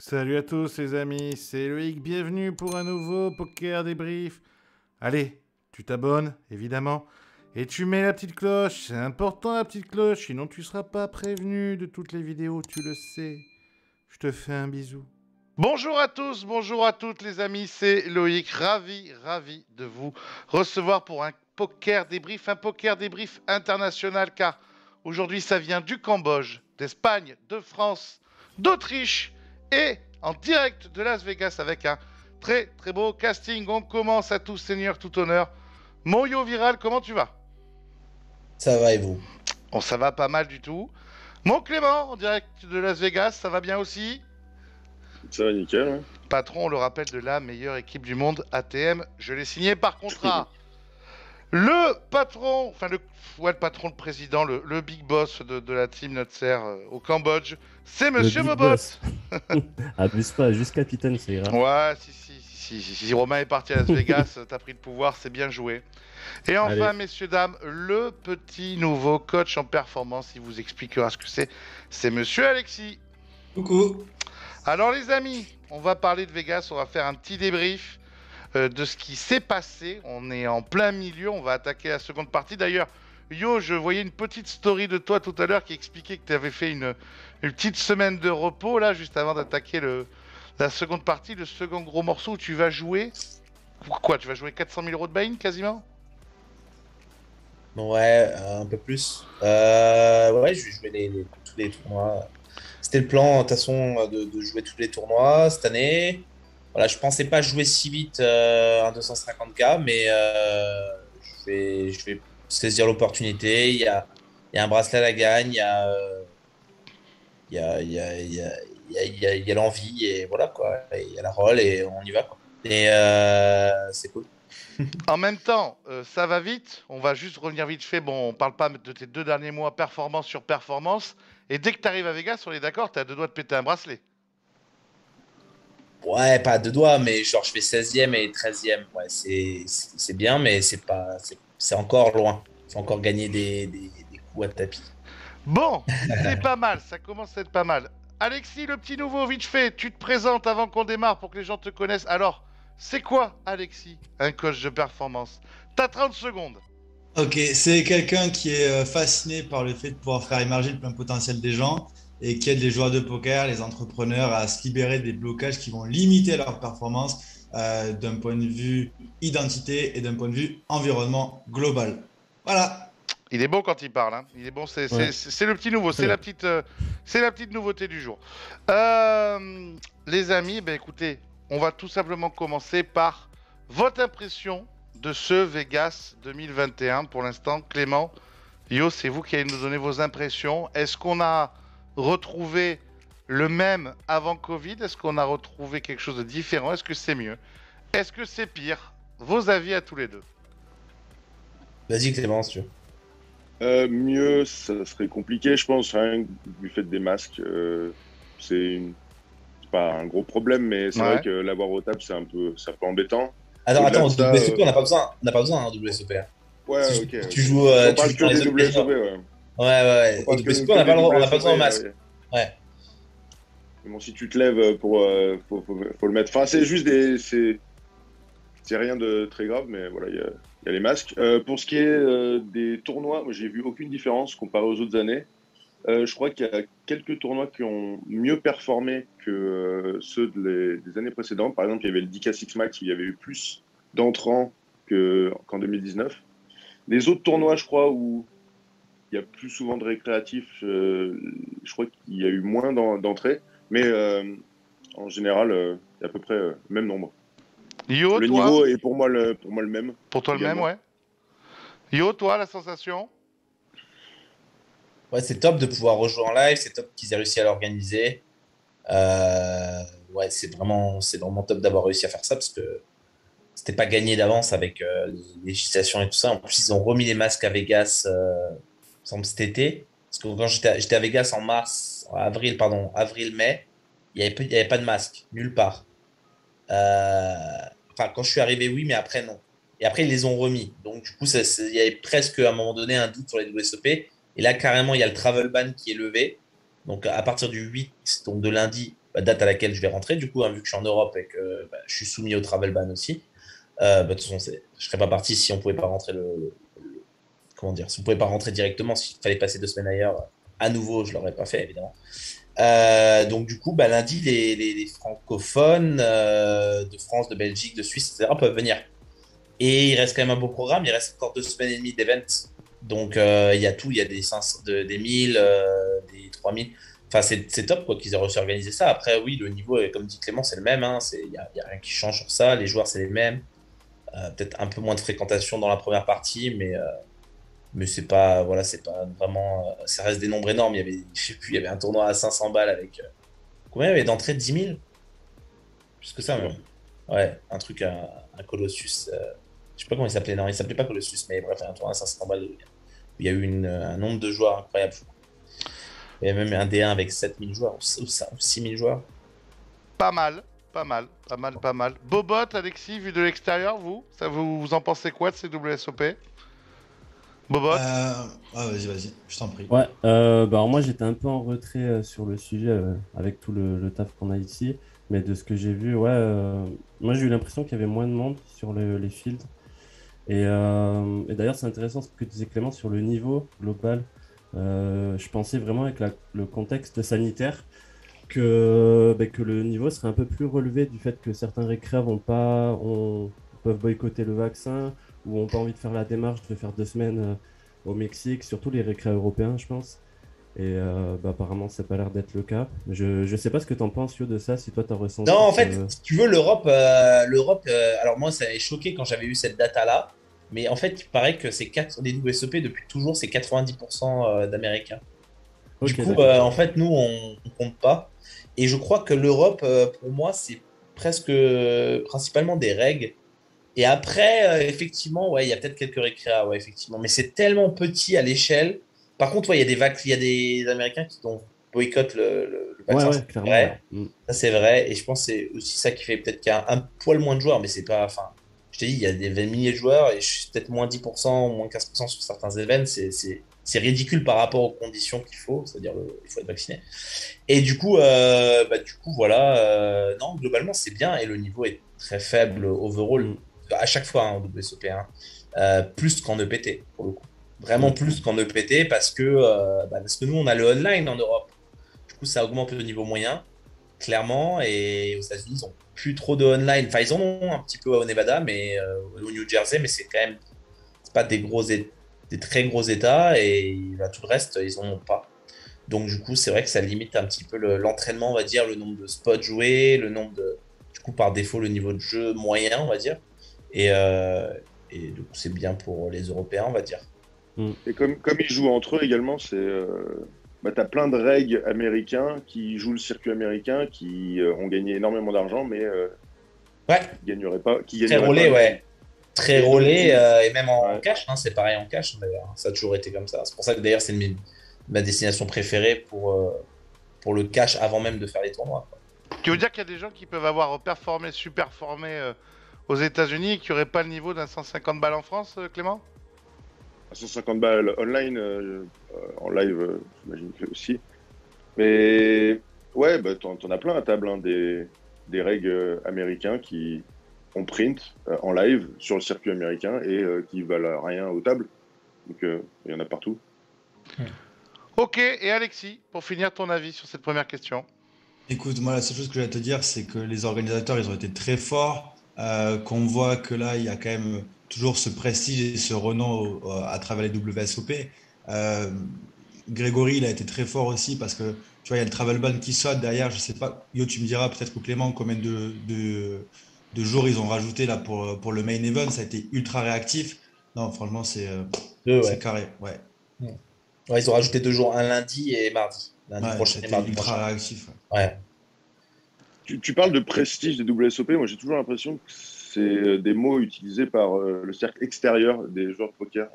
Salut à tous les amis, c'est Loïc, bienvenue pour un nouveau poker débrief. Allez, tu t'abonnes, évidemment, et tu mets la petite cloche, c'est important la petite cloche, sinon tu seras pas prévenu de toutes les vidéos, tu le sais. Je te fais un bisou. Bonjour à tous, bonjour à toutes les amis, c'est Loïc, ravi de vous recevoir pour un poker débrief international, car aujourd'hui ça vient du Cambodge, d'Espagne, de France, d'Autriche et en direct de Las Vegas avec un très beau casting. On commence à tout seigneur, tout honneur. Mon yo viral, comment tu vas? Ça va et vous? Bon, ça va pas mal du tout. Mon Clément, en direct de Las Vegas, ça va bien aussi? Ça va nickel, ouais. Patron, on le rappelle, de la meilleure équipe du monde, ATM. Je l'ai signé par contrat. Le patron, le patron, le président, le big boss de la team Notser au Cambodge, c'est Monsieur Le big Mobot. boss. Abuse pas, juste capitaine, c'est grave. Ouais, si Romain est parti à Las Vegas, t'as pris le pouvoir, c'est bien joué. Et enfin, Allez. messieurs, dames, le petit nouveau coach en performance, il vous expliquera ce que c'est Monsieur Alexis. Coucou. Alors les amis, on va parler de Vegas, on va faire un petit débrief de ce qui s'est passé. On est en plein milieu, on va attaquer la seconde partie. D'ailleurs, Yo, je voyais une petite story de toi tout à l'heure qui expliquait que tu avais fait une petite semaine de repos là, juste avant d'attaquer la seconde partie, le second gros morceau où tu vas jouer. Quoi, tu vas jouer 400 000 euros de buy-in quasiment? Ouais, un peu plus. Ouais, je vais jouer tous les tournois. C'était le plan, de toute façon, de jouer tous les tournois cette année. Voilà, je pensais pas jouer si vite un 250K, mais je vais saisir l'opportunité. Il y a un bracelet à la gagne, il y a, il y a, il y a, il y a l'envie, et voilà quoi. Et il y a la roll, et on y va quoi. Et c'est cool. En même temps, ça va vite. On va juste revenir vite fait. Bon, on parle pas de tes 2 derniers mois, performance sur performance. Et dès que tu arrives à Vegas, on est d'accord, tu as 2 doigts de péter un bracelet. Ouais, pas à deux doigts, mais genre je fais 16e et 13e. Ouais, c'est bien, mais c'est encore loin. C'est encore gagner des coups à tapis. Bon, c'est pas mal, ça commence à être pas mal. Alexis, le petit nouveau, vite fait, tu te présentes avant qu'on démarre pour que les gens te connaissent. Alors, c'est quoi, Alexis, un coach de performance? T'as 30 secondes. Ok, c'est quelqu'un qui est fasciné par le fait de pouvoir faire émerger le plein potentiel des gens et qui aide les joueurs de poker, les entrepreneurs à se libérer des blocages qui vont limiter leur performance d'un point de vue identité et d'un point de vue environnement global. Voilà. Il est bon quand il parle, hein. Il est bon, Ouais. c'est le petit nouveau, Très bien. c'est la petite nouveauté du jour. Les amis, ben écoutez, on va tout simplement commencer par votre impression de ce Vegas 2021. Pour l'instant, Clément, Yo, c'est vous qui allez nous donner vos impressions. Est-ce qu'on a retrouvé le même avant Covid? Est-ce qu'on a retrouvé quelque chose de différent? Est-ce que c'est mieux? Est-ce que c'est pire? Vos avis à tous les deux. Vas-y, Clément, si tu veux. Mieux, ça serait compliqué, je pense, rien que du fait des masques. C'est pas un gros problème, mais c'est Ouais. vrai que l'avoir au table, c'est un peu embêtant. Attends, Au-delà attends, de au ça, WSOP, on n'a pas besoin, hein, WSOP. ouais, C'est ok. juste que tu joues, On tu parle joues que dans les des autres WSOP, casinos. ouais. Ouais, On ouais. Au parle WSOP, que des on n'a pas besoin au WSOP. masque. Ouais. Mais bon, si tu te lèves pour, faut le mettre. Enfin, c'est juste c'est rien de très grave, mais voilà, il y a les masques. Pour ce qui est des tournois, moi, j'ai vu aucune différence comparé aux autres années. Je crois qu'il y a quelques tournois qui ont mieux performé que ceux des années précédentes. Par exemple, il y avait le DK6 Max où il y avait eu plus d'entrants qu'en 2019. Les autres tournois, je crois, où il y a plus souvent de récréatifs, je crois qu'il y a eu moins d'entrées. Mais en général, il y a à peu près le même nombre. Yo, Le toi? niveau est pour moi le même Pour toi le même, également. ouais. Yo, toi, la sensation? Ouais, c'est top de pouvoir rejouer en live, c'est top qu'ils aient réussi à l'organiser. Ouais, c'est vraiment top d'avoir réussi à faire ça parce que c'était pas gagné d'avance avec les législations et tout ça. En plus, ils ont remis les masques à Vegas, il me semble cet été. Parce que quand j'étais à Vegas en avril, pardon, avril-mai, il y avait pas de masque, nulle part. Euh, enfin, quand je suis arrivé, oui, mais après, non. Et après, ils les ont remis. Donc, du coup, il y avait presque à un moment donné un doute sur les WSOP. Et là, carrément, il y a le travel ban qui est levé. Donc, à partir du 8, donc de lundi, date à laquelle je vais rentrer, du coup, hein, vu que je suis en Europe et que je suis soumis au travel ban aussi. De toute façon, je serais pas parti si on pouvait pas rentrer comment dire, si on pouvait pas rentrer directement, s'il fallait passer 2 semaines ailleurs, à nouveau, je l'aurais pas fait, évidemment. Donc du coup, lundi, les francophones de France, de Belgique, de Suisse, etc. peuvent venir. Et il reste quand même un beau programme. Il reste encore 2 semaines et demie d'events. Donc il y a tout. Il y a des 500, des 1000, des 3000. Enfin, c'est top quoi qu'ils aient réussi à organiser ça. Après, oui, le niveau, comme dit Clément, c'est le même. Hein. Y a rien qui change sur ça. Les joueurs, c'est les mêmes. Peut-être un peu moins de fréquentation dans la première partie, mais c'est pas, voilà, c'est pas vraiment. Ça reste des nombres énormes. Je sais plus, il y avait un tournoi à 500 balles avec. Combien il y avait d'entrées? 10 000? Plus que ça, même. Ouais, un truc, un Colossus. Je sais pas comment il s'appelait. Non, il s'appelait pas Colossus, mais bref, un tournoi à 500 balles. Où il y a eu un nombre de joueurs incroyable. Il y a même un D1 avec 7 000 joueurs ou 6 000 joueurs. Pas mal, pas mal, pas mal, pas mal. Bobot, Alexis, vu de l'extérieur, vous en pensez quoi de ces WSOP? Bobot? Vas-y, je t'en prie. Ouais, alors moi j'étais un peu en retrait sur le sujet avec tout le taf qu'on a ici, mais de ce que j'ai vu, ouais, moi j'ai eu l'impression qu'il y avait moins de monde sur les fields. Et d'ailleurs, c'est intéressant ce que disait Clément sur le niveau global. Je pensais vraiment avec le contexte sanitaire que le niveau serait un peu plus relevé du fait que certains récréas peuvent boycotter le vaccin ou n'ont pas envie de faire la démarche de faire 2 semaines au Mexique, surtout les récréas européens, je pense. Et apparemment, ça n'a pas l'air d'être le cas. Je sais pas ce que tu en penses, Yo, de ça, si toi tu as ressenti. Non, en fait, si tu veux, l'Europe, alors moi, ça m'avait choqué quand j'avais eu cette data-là, mais en fait, il paraît que les WSOP, depuis toujours, c'est 90% d'Américains. Du Ok, coup, d'accord. en fait, nous, on compte pas. Et je crois que l'Europe, pour moi, c'est presque principalement des règles. Et après, effectivement, ouais, il y a peut-être quelques récréas, ouais, effectivement. Mais c'est tellement petit à l'échelle. Par contre, ouais, il y a des Américains qui boycottent le Ouais, vaccin, ouais, c'est clairement, ouais. vrai. Ça, c'est vrai. Et je pense que c'est aussi ça qui fait peut-être qu'il y a un poil moins de joueurs, mais c'est pas. Enfin, je t'ai dit, il y a des milliers de joueurs et je suis peut-être moins 10%, moins 15% sur certains événements. C'est ridicule par rapport aux conditions qu'il faut, c'est-à-dire il faut être vacciné. Et du coup, voilà. Non, globalement, c'est bien et le niveau est très faible overall Mm. à chaque fois hein, au WSOP, hein. Plus qu'en EPT, pour le coup. Vraiment Ouais. plus qu'en EPT parce que nous, on a le online en Europe. Du coup, ça augmente le niveau moyen, clairement. Et aux États-Unis, ils n'ont plus trop de online. Enfin, ils en ont un petit peu au Nevada, mais au New Jersey, mais c'est quand même c'est pas des très gros États. Et tout le reste, ils en ont pas. Donc, du coup, c'est vrai que ça limite un petit peu l'entraînement, on va dire, le nombre de spots joués, le nombre de. Du coup, par défaut, le niveau de jeu moyen, on va dire. Et, euh, et du coup, c'est bien pour les Européens, on va dire. Mm. Et comme ils jouent entre eux également, t'as plein de règles américains qui jouent le circuit américain, qui ont gagné énormément d'argent, mais Ouais, qui gagneraient pas, qui très gagneraient pas relais, le monde. ouais. Très Et donc, relais, et même en ouais. cash, hein, c'est pareil en cash, d'ailleurs. Ça a toujours été comme ça. C'est pour ça que d'ailleurs, c'est ma destination préférée pour le cash avant même de faire les tournois, quoi. Tu veux dire qu'il y a des gens qui peuvent avoir performé, super-formé aux États-Unis et qui n'auraient pas le niveau d'un 150 balles en France, Clément? À 150 balles online, en live, j'imagine que aussi. Mais ouais, t'en as plein à table, hein, des règles américains qui on print en live sur le circuit américain et qui valent rien aux tables. Donc il y en a partout. Ok, et Alexis, pour finir ton avis sur cette première question. Écoute, moi, la seule chose que j'ai à te dire, c'est que les organisateurs, ils ont été très forts, qu'on voit que là, il y a quand même toujours ce prestige et ce renom à travers les WSOP. Euh, Grégory, il a été très fort aussi parce que, tu vois, il y a le travel ban qui saute derrière. Je sais pas, Yo, tu me diras peut-être ou Clément combien de jours ils ont rajouté là pour le main event. Ça a été ultra réactif. Non, franchement, Deux, c'est ouais. carré. Ouais, Ouais, ils ont rajouté 2 jours, un lundi et mardi. Lundi ouais, prochain ça a et été mardi ultra prochain. réactif. Ouais. Ouais. Tu parles de prestige des WSOP, moi j'ai toujours l'impression que c'est des mots utilisés par le cercle extérieur des joueurs de poker,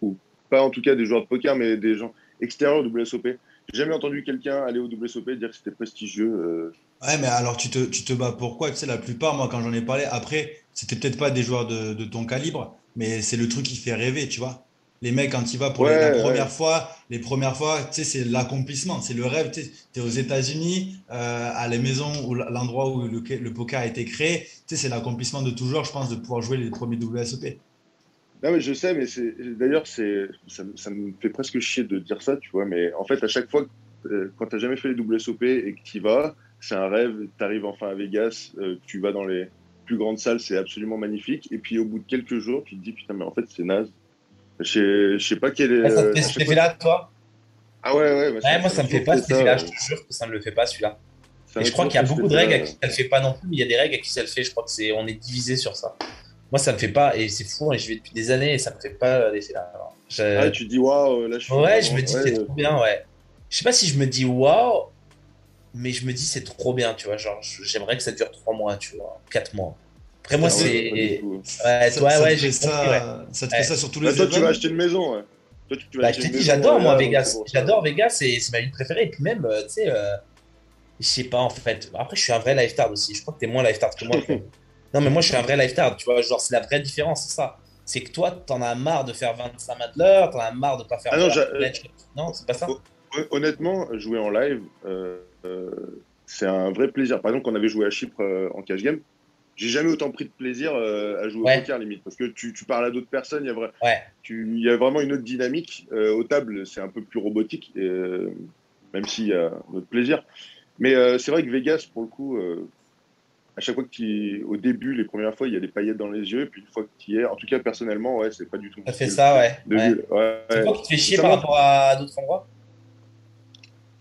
ou pas en tout cas des joueurs de poker, mais des gens extérieurs au WSOP. J'ai jamais entendu quelqu'un aller au WSOP dire que c'était prestigieux. Ouais, mais alors tu te bats pourquoi? Tu sais, la plupart, moi, quand j'en ai parlé, après, c'était peut-être pas des joueurs de ton calibre, mais c'est le truc qui fait rêver, tu vois. Les mecs, quand ils vont pour la première fois, les premières fois, tu sais, c'est l'accomplissement, c'est le rêve. Tu es aux États-Unis, à la maison ou l'endroit où le poker a été créé. Tu sais, c'est l'accomplissement de toujours, je pense, de pouvoir jouer les premiers WSOP. Non, mais je sais, mais d'ailleurs, ça me fait presque chier de dire ça, tu vois. Mais en fait, à chaque fois, quand tu n'as jamais fait les WSOP et que tu y vas, c'est un rêve. Tu arrives enfin à Vegas, tu vas dans les plus grandes salles, c'est absolument magnifique. Et puis, au bout de quelques jours, tu te dis, putain, mais en fait, c'est naze. Je sais pas quel est. Ça te fait cet effet-là, toi? Ah ouais. Moi, ça me fait pas cet effet-là. Je te jure que ça me le fait pas, celui-là. Et je crois qu'il y a beaucoup de règles à qui ça le fait pas non plus, mais il y a des règles à qui ça le fait. Je crois que on est divisé sur ça. Moi, ça me fait pas, et c'est fou, et je vais depuis des années, et ça me fait pas l'effet là. Ah, tu te dis waouh, là je suis. Ouais, je me dis c'est trop bien, ouais. Je sais pas si je me dis waouh, mais je me dis c'est trop bien, tu vois. Genre, j'aimerais que ça dure 3 mois, tu vois, 4 mois. Après, moi, c'est. Ouais, j'ai compris, ouais. Ça te fait ça sur tous les Toi, tu vas acheter une maison, ouais. Toi, tu vas je t'ai dit, j'adore, moi, Vegas. J'adore Vegas, c'est ma ville préférée. Et puis même, tu sais, je sais pas, en fait. Après, je suis un vrai lifetard aussi. Je crois que t'es moins lifetard que moi. Non, mais moi, je suis un vrai lifetard, tu vois. Genre, c'est la vraie différence, c'est ça. C'est que toi, t'en as marre de faire 25 Madler, t'en as marre de pas faire. Non, c'est pas ça. Honnêtement, jouer en live, c'est un vrai plaisir. Par exemple, quand on avait joué à Chypre en cash game, j'ai jamais autant pris de plaisir à jouer au poker, limite. Parce que tu parles à d'autres personnes, il y a vraiment une autre dynamique. Aux tables, c'est un peu plus robotique, même s'il y a notre plaisir. Mais c'est vrai que Vegas, pour le coup. À chaque fois au début, les premières fois, il y a des paillettes dans les yeux, puis une fois que tu y es, en tout cas, personnellement, ouais, c'est pas du tout. Ça fait ça, ouais. C'est quoi qui te fait chier par rapport à d'autres endroits?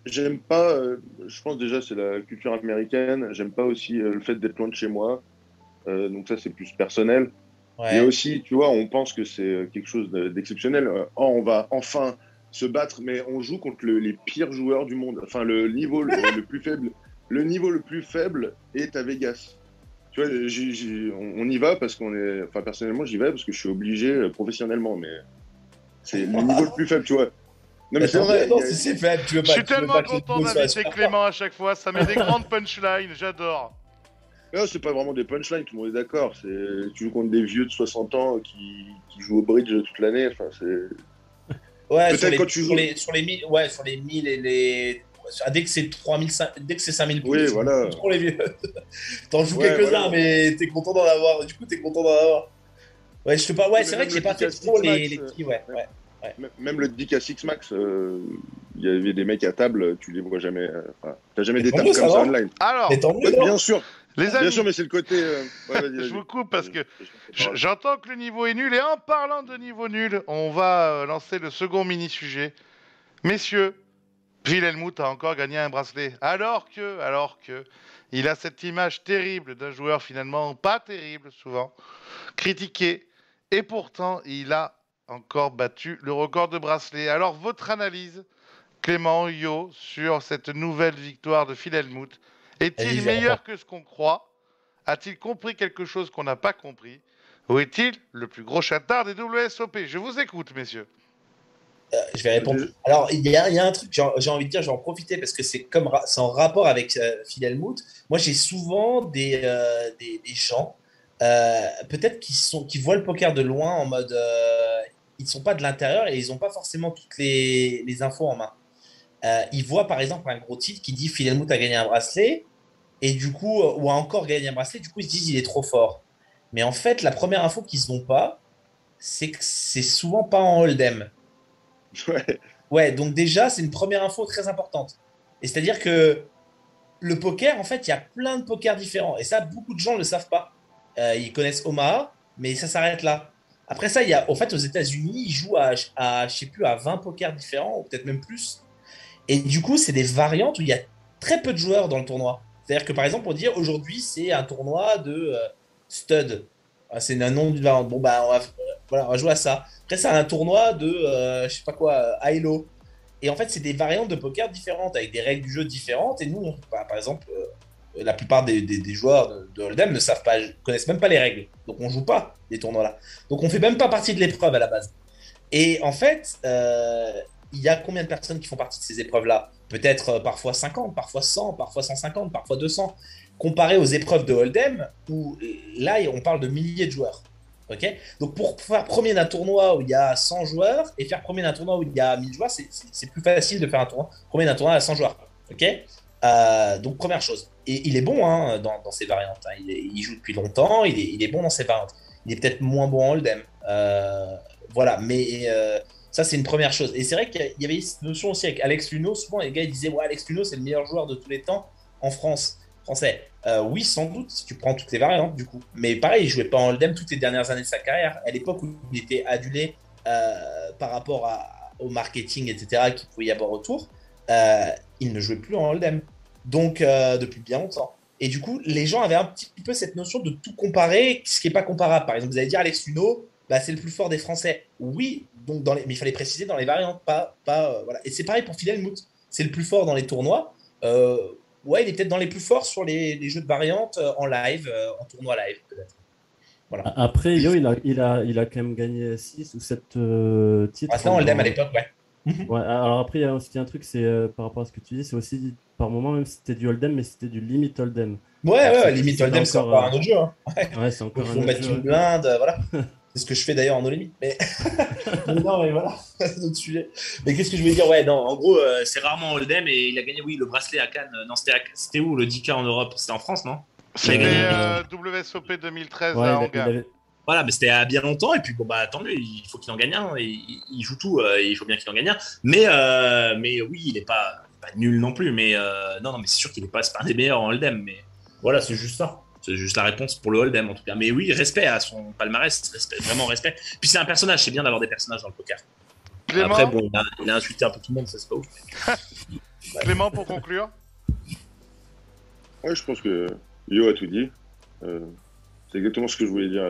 J'aime pas, je pense déjà, c'est la culture américaine. J'aime pas aussi le fait d'être loin de chez moi. Donc ça, c'est plus personnel. Il y a aussi, tu vois, on pense que c'est quelque chose d'exceptionnel. On va enfin se battre, mais on joue contre les pires joueurs du monde. Enfin, le niveau le plus faible. Le niveau le plus faible est à Vegas. Tu vois, on y va parce qu'on est. Enfin, personnellement, j'y vais parce que je suis obligé professionnellement, mais c'est le niveau le plus faible, tu vois. Non, mais c'est vrai. Non, c'est faible. Je suis tellement content d'inviter Clément à chaque fois. Ça met des grandes punchlines. J'adore. Non, c'est pas vraiment des punchlines, tout le monde est d'accord. Tu joues contre des vieux de 60 ans qui jouent au bridge toute l'année. Enfin, c'est. Ouais, peut-être quand tu joues. Sur les 1000 et les. Dès que c'est 5000 oui, voilà. Trop les vieux. T'en joues quelques-uns, mais t'es content d'en avoir. Du coup, t'es content d'en avoir. Ouais, je te parle. Ouais, c'est vrai que j'ai pas fait trop les petits. Ouais. Même le Dick à Six Max, il y avait des mecs à table, tu les vois jamais. T'as jamais des tables comme ça online. Alors, bien sûr. Les amis, bien sûr, mais c'est le côté. Je vous coupe parce que j'entends que le niveau est nul. Et en parlant de niveau nul, on va lancer le second mini-sujet. Messieurs, Wilhelmuth a encore gagné un bracelet. Alors que, il a cette image terrible d'un joueur finalement pas terrible souvent, critiqué. Et pourtant, il a encore battu le record de bracelet. Alors, votre analyse, Clément, Yo, sur cette nouvelle victoire de Wilhelmuth, est-il meilleur que ce qu'on croit? A-t-il compris quelque chose qu'on n'a pas compris? Ou est-il le plus gros chatard des WSOP? Je vous écoute, messieurs. Je vais répondre. Alors, il y a un truc, j'ai envie de dire, je vais en profiter parce que c'est en rapport avec Wilhelmuth. Moi, j'ai souvent des gens, peut-être qui voient le poker de loin en mode, ils ne sont pas de l'intérieur et ils n'ont pas forcément toutes les infos en main. Ils voient par exemple un gros titre qui dit Wilhelmuth a gagné un bracelet et du coup, ou a encore gagné un bracelet, du coup, ils se disent il est trop fort. Mais en fait, la première info qu'ils n'ont pas, c'est que c'est souvent pas en hold'em. Ouais, donc déjà, c'est une première info très importante. Et c'est-à-dire que le poker, en fait, il y a plein de pokers différents. Et ça, beaucoup de gens ne le savent pas. Ils connaissent Omaha, mais ça s'arrête là. Après ça, en fait, aux États-Unis, ils jouent je sais plus, à 20 pokers différents, ou peut-être même plus. Et du coup, c'est des variantes où il y a très peu de joueurs dans le tournoi. C'est-à-dire que, par exemple, on dit aujourd'hui, c'est un tournoi de stud. C'est un nom d'une variante. Bon, bah, on va jouer à ça. Après, c'est un tournoi de, je sais pas quoi, Hilo. Et en fait, c'est des variantes de poker différentes, avec des règles du jeu différentes. Et nous, par exemple, la plupart des joueurs de Hold'em ne savent pas, connaissent même pas les règles. Donc, on joue pas des tournois-là. Donc, on fait même pas partie de l'épreuve à la base. Et en fait, il y a combien de personnes qui font partie de ces épreuves-là? Peut-être parfois 50, parfois 100, parfois 150, parfois 200. Comparé aux épreuves de Hold'em, où là, on parle de milliers de joueurs. Ok. Donc pour faire premier d'un tournoi où il y a 100 joueurs et faire premier d'un tournoi où il y a 1000 joueurs, c'est plus facile de faire un tournoi, premier d'un tournoi à 100 joueurs. Ok. Donc première chose. Et il est bon hein, dans ses variantes. Hein. Il joue depuis longtemps, il est bon dans ses variantes. Il est peut-être moins bon en hold'em. Voilà, mais ça c'est une première chose. Et c'est vrai qu'il y avait cette notion aussi avec Alex Luno. Souvent les gars ils disaient ouais, Alex Luno c'est le meilleur joueur de tous les temps en France. Français. Oui, sans doute, si tu prends toutes les variantes, du coup. Mais pareil, il jouait pas en hold'em toutes les dernières années de sa carrière. À l'époque où il était adulé par rapport au marketing, etc., qu'il pouvait y avoir autour, il ne jouait plus en hold'em. Donc, depuis bien longtemps. Et du coup, les gens avaient un petit peu cette notion de tout comparer, ce qui n'est pas comparable. Par exemple, vous allez dire Alex Luno, bah, c'est le plus fort des Français. Oui, donc mais il fallait préciser dans les variantes, voilà. Et c'est pareil pour Fidel Mout. C'est le plus fort dans les tournois. Ouais, il est peut-être dans les plus forts sur les jeux de variantes en live, en tournoi live, peut-être. Voilà. Après, Yo, il a quand même gagné 6 ou 7 titres. Ah, ça, on l'aime à l'époque, ouais. Ouais, alors après, il y a aussi un truc, c'est par rapport à ce que tu dis, c'est aussi par moment, même si c'était du hold'em, mais c'était du limit hold'em. Ouais, limit hold'em, c'est encore un autre jeu. Hein. Ouais, c'est encore il un faut autre mettre jeu. une blinde, voilà. C'est ce que je fais d'ailleurs en no limit. Mais... non, mais voilà, c'est notre sujet. Mais qu'est-ce que je voulais dire? Ouais, non, en gros, c'est rarement hold'em et il a gagné, oui, le bracelet à Cannes. Non, c'était où le 10K en Europe? C'était en France, non? C'était WSOP 2013 Ouais, à Angers. Voilà, mais c'était à bien longtemps, et puis bon, bah tant mieux, il faut qu'il en gagne un, et il joue tout, et il faut bien qu'il en gagne un. Mais oui, il est pas nul non plus, mais non, mais c'est sûr qu'il est pas, c'est pas un des meilleurs en hold'em, mais voilà, c'est juste ça. C'est juste la réponse pour le hold'em en tout cas. Mais oui, respect à son palmarès, vraiment respect. Puis c'est un personnage, c'est bien d'avoir des personnages dans le poker. Clément, après, bon, il a insulté un peu tout le monde, ça c'est pas ouf. Ouais. Clément, pour conclure. Ouais, je pense que Yo a tout dit. C'est exactement ce que je voulais dire.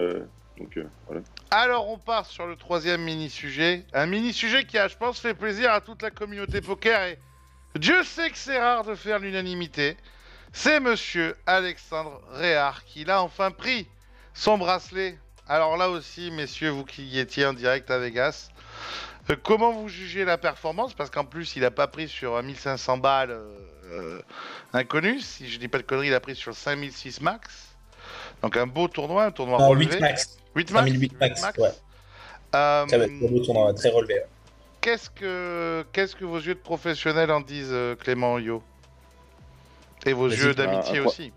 Donc voilà. Alors, on part sur le troisième mini-sujet. Un mini-sujet qui a, je pense, fait plaisir à toute la communauté poker. Et Dieu sait que c'est rare de faire l'unanimité. C'est monsieur Alexandre Réard qui l'a enfin pris son bracelet. Alors là aussi, messieurs, vous qui y étiez en direct à Vegas, comment vous jugez la performance? Parce qu'en plus, il n'a pas pris sur 1500 balles inconnu. Si je dis pas de conneries, il a pris sur 5006 max. Donc un beau tournoi, un tournoi relevé. 8 max. 8 max, 8 max, ouais. Très beau tournoi, très relevé. Ouais. Qu'est-ce que vos yeux de professionnels en disent, Clément, Yo? Et vos yeux d'amitié aussi.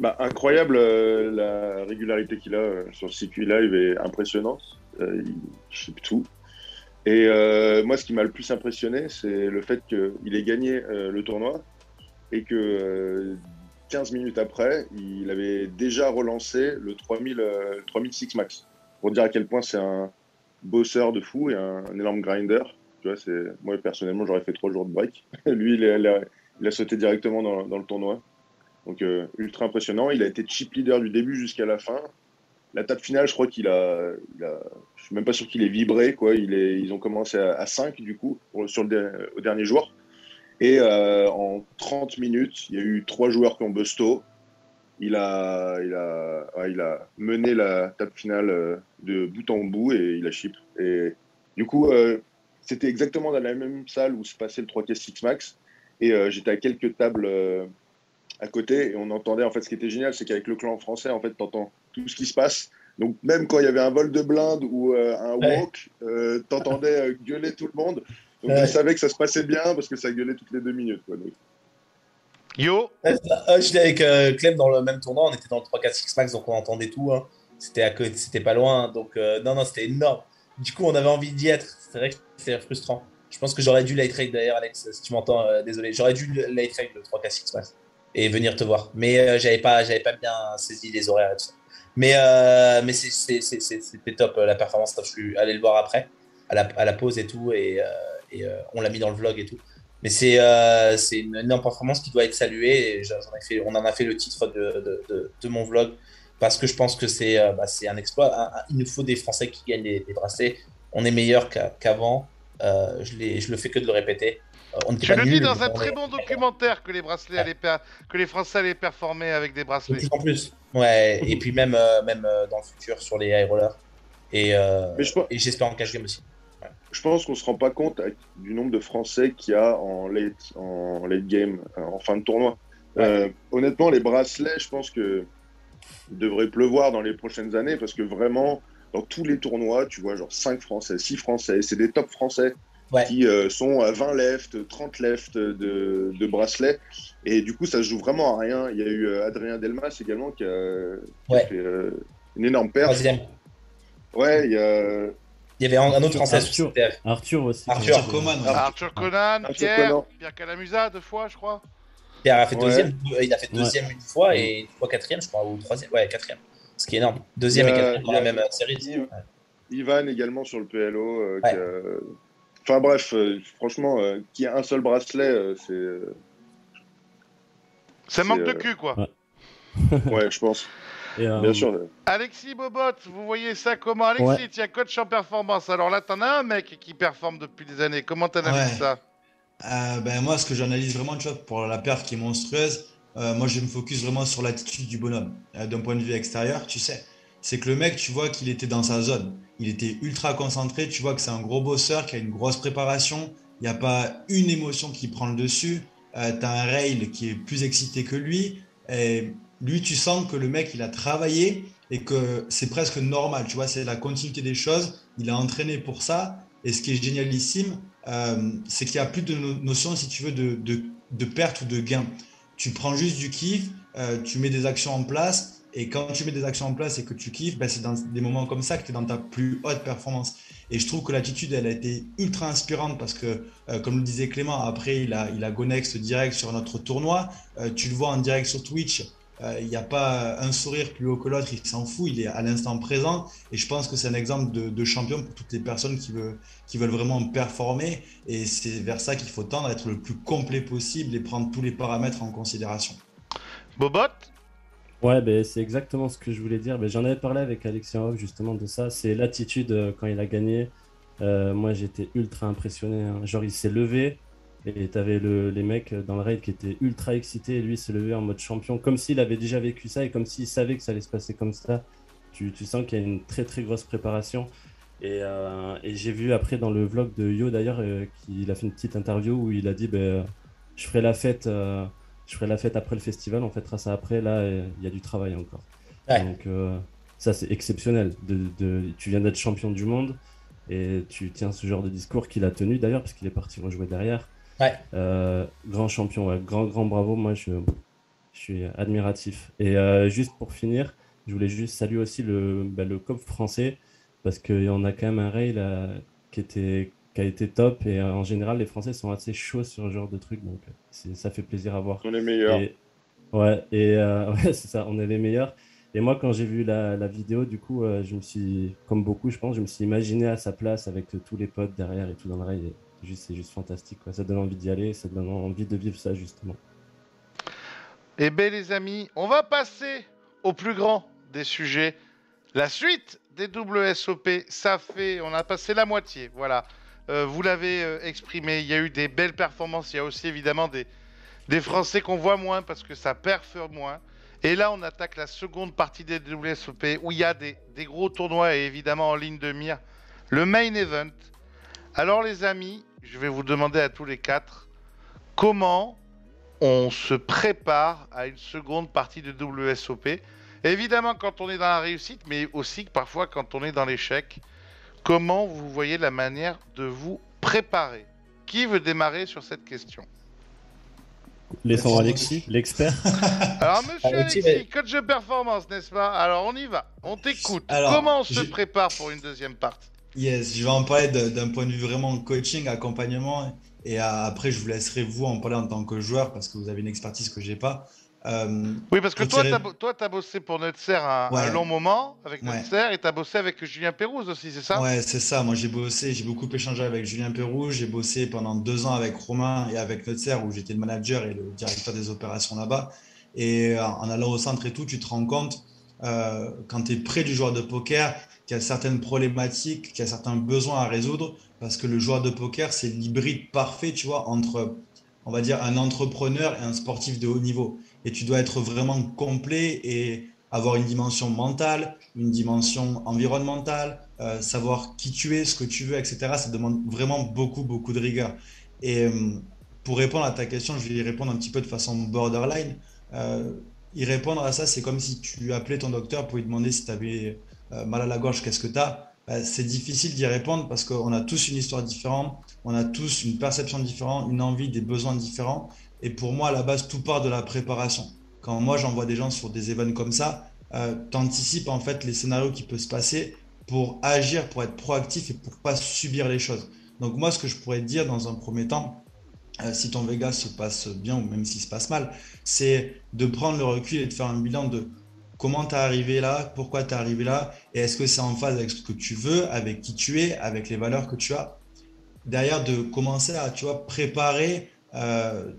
Bah, incroyable, la régularité qu'il a sur le circuit live est impressionnante. Il chip tout. Et moi, ce qui m'a le plus impressionné, c'est le fait qu'il ait gagné le tournoi et que 15 minutes après, il avait déjà relancé le 3006 max. Pour dire à quel point c'est un bosseur de fou et un énorme grinder. Tu vois, moi, personnellement, j'aurais fait 3 jours de break. Lui, il a sauté directement dans le tournoi. Donc, ultra impressionnant. Il a été chip leader du début jusqu'à la fin. La table finale, je crois je suis même pas sûr qu'il ait vibré, quoi. Ils ont commencé à 5, du coup, au dernier jour. Et en 30 minutes, il y a eu 3 joueurs qui ont busto. Il a mené la table finale de bout en bout et il a chip. Et du coup, c'était exactement dans la même salle où se passait le 3K6 Max. Et j'étais à quelques tables à côté et on entendait, en fait, ce qui était génial, c'est qu'avec le clan français, en fait, t'entends tout ce qui se passe. Donc, même quand il y avait un vol de blinde ou un walk, t'entendais gueuler tout le monde. Donc, je savais que ça se passait bien parce que ça gueulait toutes les 2 minutes, quoi. Donc. Yo, j'étais avec Clem dans le même tournoi, on était dans le 3-4-6 max, donc on entendait tout. Hein. C'était pas loin, donc non, c'était énorme. Du coup, on avait envie d'y être. C'est vrai que c'est frustrant. Je pense que j'aurais dû light trade d'ailleurs, Alex, si tu m'entends, désolé. J'aurais dû light trade le 3-4-6 max et venir te voir. Mais j'avais pas bien saisi les horaires et tout ça. Mais c'était top, la performance. Je suis allé le voir après, à la pause et tout, et on l'a mis dans le vlog et tout. Mais c'est une énorme performance qui doit être saluée. Et on en a fait le titre de mon vlog parce que je pense que c'est un exploit. Il nous faut des Français qui gagnent des bracelets. On est meilleur qu'avant. Je le fais que de le répéter. Tu le dis dans un très bon documentaire que les bracelets que les Français allaient performer avec des bracelets. De plus en plus. Ouais. Et puis même dans le futur sur les high rollers. Et j'espère en cash game aussi. Ouais. Je pense qu'on se rend pas compte du nombre de Français qu'il y a en late game, en fin de tournoi. Ouais. Honnêtement, les bracelets, je pense que il devrait pleuvoir dans les prochaines années parce que vraiment, dans tous les tournois, tu vois, genre 5 Français, 6 Français, c'est des top Français Ouais. qui sont à 20 left, 30 left de bracelet. Et du coup, ça se joue vraiment à rien. Il y a eu Adrien Delmas également qui a fait une énorme perte. Troisième. Ouais, il y avait un autre Français sur Arthur, CTF. Arthur aussi. Arthur Coman. Arthur Conan, Arthur Pierre Conan. Calamusa, 2 fois, je crois. Pierre a fait Ouais. deuxième. Il a fait deuxième une fois et une fois quatrième, je crois, ou troisième. Ouais, quatrième. Ce qui est énorme. Deuxième Il y et a- quatrième dans il y la a- même série. il- Ouais. Ivan également sur le PLO. Ouais. Enfin bref, franchement, qu'il y ait un seul bracelet, c'est. Ça manque de euh, cul, quoi. Ouais. Ouais, je pense. Et, Bien sûr. Alexis Bobot, vous voyez ça comment? Alexis, tiens, coach en performance. Alors là, t'en as un mec qui performe depuis des années. Comment t'analyses ça? Moi, ce que j'analyse vraiment, tu vois, pour la perf qui est monstrueuse, moi, je me focus vraiment sur l'attitude du bonhomme. D'un point de vue extérieur, tu sais, c'est que le mec, tu vois qu'il était dans sa zone. Il était ultra concentré. Tu vois que c'est un gros bosseur, qui a une grosse préparation. Il n'y a pas une émotion qui prend le dessus. T'as un rail qui est plus excité que lui. Et lui, tu sens que le mec, il a travaillé et que c'est presque normal. Tu vois, c'est la continuité des choses. Il a entraîné pour ça. Et ce qui est génialissime, c'est qu'il n'y a plus de notion, si tu veux, de perte ou de gain. Tu prends juste du kiff, tu mets des actions en place, et quand tu mets des actions en place et que tu kiffes, c'est dans des moments comme ça que tu es dans ta plus haute performance. Et je trouve que l'attitude, elle a été ultra inspirante parce que, comme le disait Clément, après, il a go next direct sur notre tournoi. Tu le vois en direct sur Twitch. Il n'y a pas un sourire plus haut que l'autre, il s'en fout, il est à l'instant présent. Et je pense que c'est un exemple de champion pour toutes les personnes qui veulent vraiment performer. Et c'est vers ça qu'il faut tendre, être le plus complet possible et prendre tous les paramètres en considération. Bobot? Ouais, c'est exactement ce que je voulais dire. J'en avais parlé avec Alexis en off justement de ça. C'est l'attitude quand il a gagné. Moi, j'étais ultra impressionné, hein. Genre, il s'est levé et t'avais les mecs dans le raid qui étaient ultra excités. Et lui, il s'est levé en mode champion, comme s'il avait déjà vécu ça et comme s'il savait que ça allait se passer comme ça. Tu sens qu'il y a une très très grosse préparation. Et j'ai vu après dans le vlog de Yo d'ailleurs qu'il a fait une petite interview où il a dit je ferai la fête. Je ferai la fête après le festival, on fêtera ça après. Là, il y a du travail encore. Ouais. Donc, ça, c'est exceptionnel. Tu viens d'être champion du monde et tu tiens ce genre de discours qu'il a tenu d'ailleurs, parce qu'il est parti rejouer derrière. Ouais. Grand champion, ouais. Grand bravo. Moi, je suis admiratif. Et juste pour finir, je voulais juste saluer aussi le COP français, parce qu'il y en a quand même un rail qui a été top, et en général les Français sont assez chauds sur ce genre de truc, donc ça fait plaisir à voir. On est meilleurs. Ouais, c'est ça, on est les meilleurs. Et moi, quand j'ai vu la vidéo, du coup, je me suis, comme beaucoup je pense, je me suis imaginé à sa place avec tous les potes derrière et tout dans le rail. C'est juste fantastique, quoi. Ça donne envie d'y aller, ça donne envie de vivre ça justement. Eh bien les amis, on va passer au plus grand des sujets. La suite des WSOP, on a passé la moitié, voilà. Vous l'avez exprimé, il y a eu des belles performances, il y a aussi évidemment des Français qu'on voit moins parce que ça perfore moins. Et là, on attaque la seconde partie des WSOP où il y a des gros tournois et évidemment en ligne de mire, le main event. Alors les amis, je vais vous demander à tous les quatre comment on se prépare à une seconde partie de WSOP. Évidemment quand on est dans la réussite, mais aussi parfois quand on est dans l'échec. Comment vous voyez la manière de vous préparer? Qui veut démarrer sur cette question? Laissons Alexis, l'expert. Alors, monsieur Alexis, Alexis, coach de performance, n'est-ce pas? Alors, on y va, on t'écoute. Alors, Comment on se prépare pour une deuxième partie? Yes, je vais en parler d'un point de vue vraiment coaching, accompagnement, et après je vous laisserai vous en parler en tant que joueur parce que vous avez une expertise que j'ai pas. Oui, parce que retirer- toi, t'as bossé pour Nutser un Ouais. long moment avec Ouais. Nutser et t'as bossé avec Julien Pérouse aussi, c'est ça? Ouais, c'est ça. Moi, j'ai beaucoup échangé avec Julien Péroux. J'ai bossé pendant 2 ans avec Romain et avec Nutser où j'étais le manager et le directeur des opérations là-bas. Et en allant au centre et tout, tu te rends compte, quand tu es près du joueur de poker, qu'il y a certaines problématiques, qu'il y a certains besoins à résoudre parce que le joueur de poker, c'est l'hybride parfait, tu vois, entre, on va dire, un entrepreneur et un sportif de haut niveau. Et tu dois être vraiment complet et avoir une dimension mentale, une dimension environnementale, savoir qui tu es, ce que tu veux, etc. Ça demande vraiment beaucoup de rigueur. Et pour répondre à ta question, je vais y répondre un petit peu de façon borderline. y répondre à ça, c'est comme si tu appelais ton docteur pour lui demander si tu avais mal à la gorge, qu'est-ce que tu as? C'est difficile d'y répondre parce qu'on a tous une histoire différente, on a tous une perception différente, une envie, des besoins différents. Et pour moi, à la base, tout part de la préparation. Quand moi, j'envoie des gens sur des événements comme ça, tu anticipes en fait les scénarios qui peuvent se passer pour agir, pour être proactif et pour pas subir les choses. Donc moi, ce que je pourrais te dire dans un premier temps, si ton Vegas se passe bien ou même s'il se passe mal, c'est de prendre le recul et de faire un bilan de comment tu es arrivé là, pourquoi tu es arrivé là, et est-ce que c'est en phase avec ce que tu veux, avec qui tu es, avec les valeurs que tu as. Derrière, de commencer à, tu vois, préparer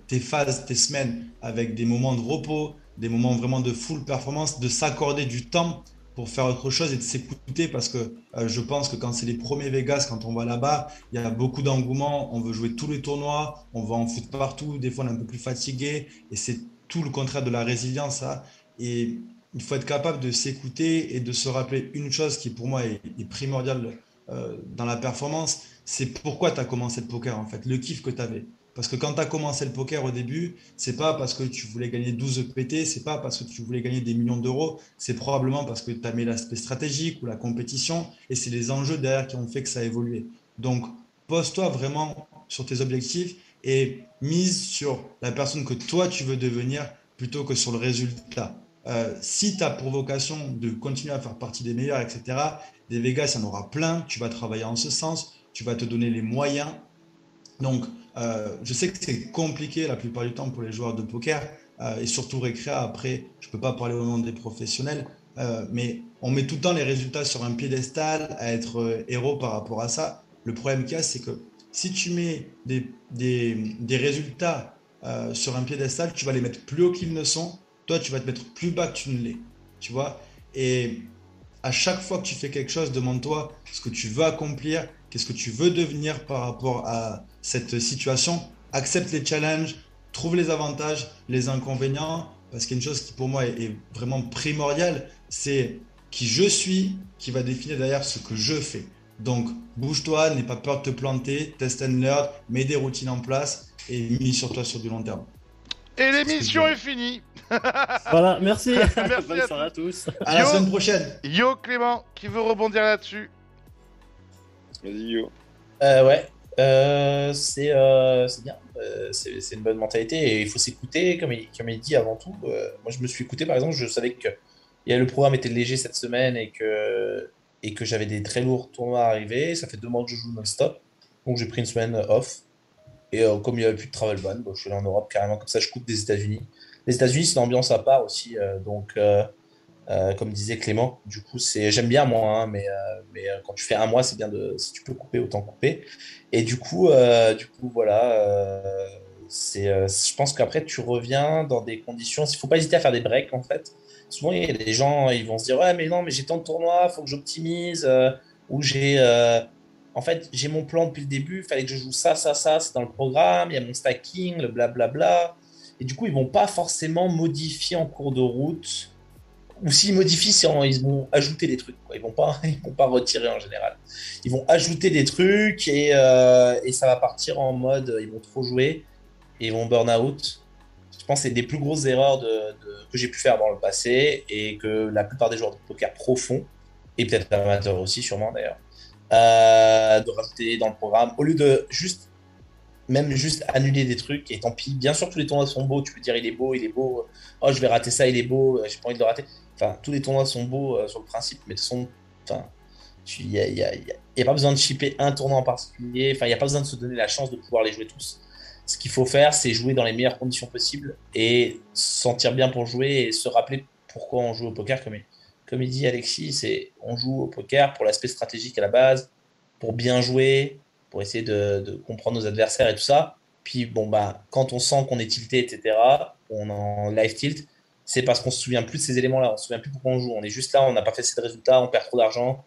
tes phases, tes semaines avec des moments de repos, des moments vraiment de full performance, de s'accorder du temps pour faire autre chose et de s'écouter parce que je pense que quand c'est les premiers Vegas, quand on va là-bas, il y a beaucoup d'engouement, on veut jouer tous les tournois, on va en foot partout, des fois on est un peu plus fatigué et c'est tout le contraire de la résilience, ça. Et il faut être capable de s'écouter et de se rappeler une chose qui pour moi est primordiale dans la performance, c'est pourquoi tu as commencé le poker en fait, le kiff que tu avais. Parce que quand tu as commencé le poker au début, c'est pas parce que tu voulais gagner 12 EPT, c'est pas parce que tu voulais gagner des millions d'euros, c'est probablement parce que tu as mis l'aspect stratégique ou la compétition et c'est les enjeux derrière qui ont fait que ça a évolué. Donc, pose-toi vraiment sur tes objectifs et mise sur la personne que toi tu veux devenir plutôt que sur le résultat. Si tu as pour vocation de continuer à faire partie des meilleurs, etc., des Vegas, il y en aura plein, tu vas travailler en ce sens, tu vas te donner les moyens. Donc, je sais que c'est compliqué la plupart du temps pour les joueurs de poker et surtout récréa. Après, je ne peux pas parler au nom des professionnels, mais on met tout le temps les résultats sur un piédestal, à être héros par rapport à ça. Le problème qu'il y a, c'est que si tu mets des résultats sur un piédestal, tu vas les mettre plus haut qu'ils ne sont. Toi, tu vas te mettre plus bas que tu ne l'es. Tu vois? Et à chaque fois que tu fais quelque chose, demande-toi ce que tu veux accomplir, qu'est-ce que tu veux devenir par rapport à cette situation. Accepte les challenges, trouve les avantages, les inconvénients, parce qu'il y a une chose qui pour moi est vraiment primordiale, c'est qui je suis, qui va définir derrière ce que je fais. Donc, bouge-toi, n'aie pas peur de te planter, test and learn, mets des routines en place et mise sur toi sur du long terme. Et l'émission est finie. Voilà, merci. Merci Bonne à soirée à tous. À la semaine prochaine. Yo Clément, qui veut rebondir là-dessus? Vas-y, Yo. Ouais, c'est bien. C'est une bonne mentalité et il faut s'écouter, comme il dit avant tout. Moi, je me suis écouté, par exemple, je savais que le programme était léger cette semaine et que j'avais des très lourds tournois à arriver. Ça fait 2 mois que je joue non-stop. Donc, j'ai pris une semaine off. Et comme il n'y avait plus de travel ban, je suis allé en Europe carrément. Comme ça, je coupe des États-Unis. Les États-Unis, c'est une ambiance à part aussi. Comme disait Clément, du coup, j'aime bien moi, hein, mais quand tu fais un mois, c'est bien si tu peux couper, autant couper. Et du coup, voilà, je pense qu'après tu reviens dans des conditions. Il faut pas hésiter à faire des breaks en fait. Souvent, il y a des gens, ils vont se dire ouais, mais non, mais j'ai tant de tournois, faut que j'optimise, ou en fait, j'ai mon plan depuis le début. Il fallait que je joue ça, ça, ça, c'est dans le programme. Il y a mon stacking, le blablabla. Et du coup, ils vont pas forcément modifier en cours de route ou s'ils modifient, ils vont ajouter des trucs, quoi. Ils vont pas retirer en général. Ils vont ajouter des trucs et ça va partir en mode ils vont trop jouer et ils vont burn out. Je pense que c'est des plus grosses erreurs que j'ai pu faire dans le passé et que la plupart des joueurs de poker pro font, et peut-être amateurs aussi, sûrement d'ailleurs, de rajouter dans le programme au lieu de juste annuler des trucs et tant pis. Bien sûr, tous les tournois sont beaux. Tu peux dire il est beau, il est beau. Oh, je vais rater ça, il est beau. J'ai pas envie de le rater. Enfin, tous les tournois sont beaux sur le principe, mais il y a pas besoin de shipper un tournoi en particulier. Enfin, il y a pas besoin de se donner la chance de pouvoir les jouer tous. Ce qu'il faut faire, c'est jouer dans les meilleures conditions possibles et se sentir bien pour jouer et se rappeler pourquoi on joue au poker. Comme il dit Alexis, on joue au poker pour l'aspect stratégique à la base, pour bien jouer, pour essayer de comprendre nos adversaires et tout ça. Puis bon, bah, quand on sent qu'on est tilté, etc., on est en live tilt, c'est parce qu'on se souvient plus de ces éléments-là, on se souvient plus pourquoi on joue. On est juste là, on n'a pas fait ces résultats, on perd trop d'argent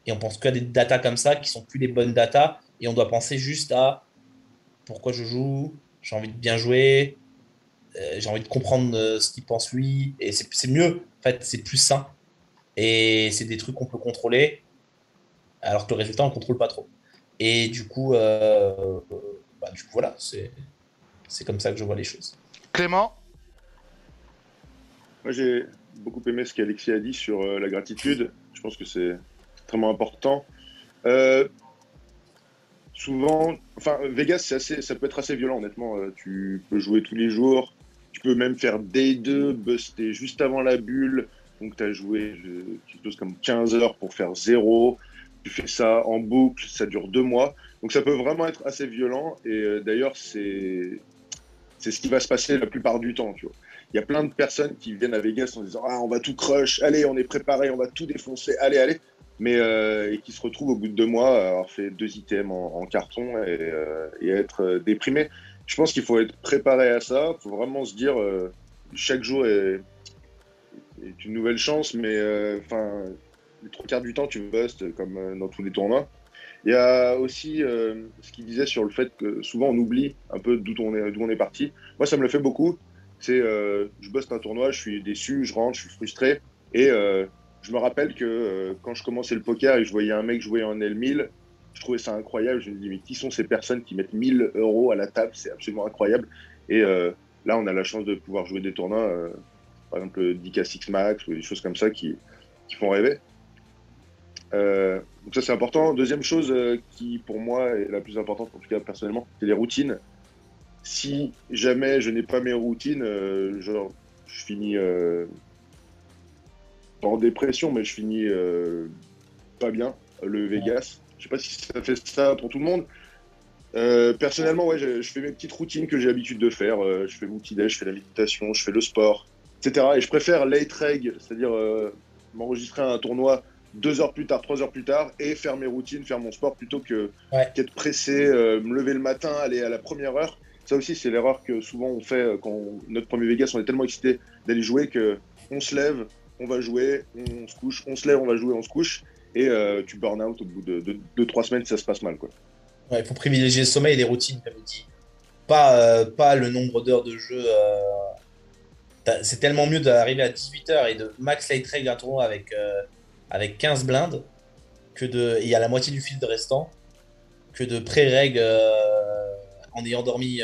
et on pense que à des datas comme ça qui sont plus les bonnes datas et on doit penser juste à pourquoi je joue, j'ai envie de bien jouer, j'ai envie de comprendre ce qu'il pense lui et c'est mieux. En fait, c'est plus sain et c'est des trucs qu'on peut contrôler alors que le résultat on contrôle pas trop. Et du coup voilà, c'est comme ça que je vois les choses. Clément? Moi, j'ai beaucoup aimé ce qu'Alexis a dit sur la gratitude. Je pense que c'est extrêmement important. Euh, Souvent, enfin, Vegas, ça peut être assez violent, honnêtement. Tu peux jouer tous les jours. Tu peux même faire day 2, buster juste avant la bulle. Donc, tu as joué quelque chose comme 15 heures pour faire zéro. Tu fais ça en boucle, ça dure 2 mois. Donc, ça peut vraiment être assez violent. Et d'ailleurs, c'est ce qui va se passer la plupart du temps, tu vois. Il y a plein de personnes qui viennent à Vegas en disant ah, on va tout crush, allez, on est préparé, on va tout défoncer, allez, allez. Mais et qui se retrouvent au bout de 2 mois à avoir fait 2 items en carton et à être déprimé. Je pense qu'il faut être préparé à ça. Il faut vraiment se dire chaque jour est une nouvelle chance, mais enfin les 3 quarts du temps tu bustes comme dans tous les tournois. Il y a aussi ce qu'il disait sur le fait que souvent on oublie un peu d'où on est parti. Moi, ça me le fait beaucoup. C'est je buste un tournoi, je suis déçu, je rentre, je suis frustré. Et je me rappelle que quand je commençais le poker et que je voyais un mec jouer en L1000, je trouvais ça incroyable. Je me dis, mais qui sont ces personnes qui mettent 1 000 € à la table? C'est absolument incroyable. Et là, on a la chance de pouvoir jouer des tournois, par exemple le 10K6 Max ou des choses comme ça qui font rêver. Donc ça c'est important. Deuxième chose qui pour moi est la plus importante, en tout cas personnellement, c'est les routines. Si jamais je n'ai pas mes routines, genre je finis pas en dépression, mais je finis pas bien le Vegas. Je sais pas si ça fait ça pour tout le monde. Personnellement, ouais, je fais mes petites routines que j'ai l'habitude de faire. Je fais mon petit déj, je fais la méditation, je fais le sport, etc. Et je préfère late reg, c'est-à-dire m'enregistrer à un tournoi 2 heures plus tard, 3 heures plus tard, et faire mes routines, faire mon sport, plutôt qu'être pressé, me lever le matin, aller à la première heure. Ça aussi, c'est l'erreur que souvent on fait quand notre premier Vegas, on est tellement excité d'aller jouer que on se lève, on va jouer, on se couche, on se lève, on va jouer, on se couche, et tu burn out au bout de 2-3 semaines, ça se passe mal, quoi. Ouais, il faut privilégier le sommeil et les routines, comme il dit. Pas le nombre d'heures de jeu. C'est tellement mieux d'arriver à 18 heures et de max late reg un tournoi avec 15 blindes et il y a la moitié du field restant que de pré-reg en ayant dormi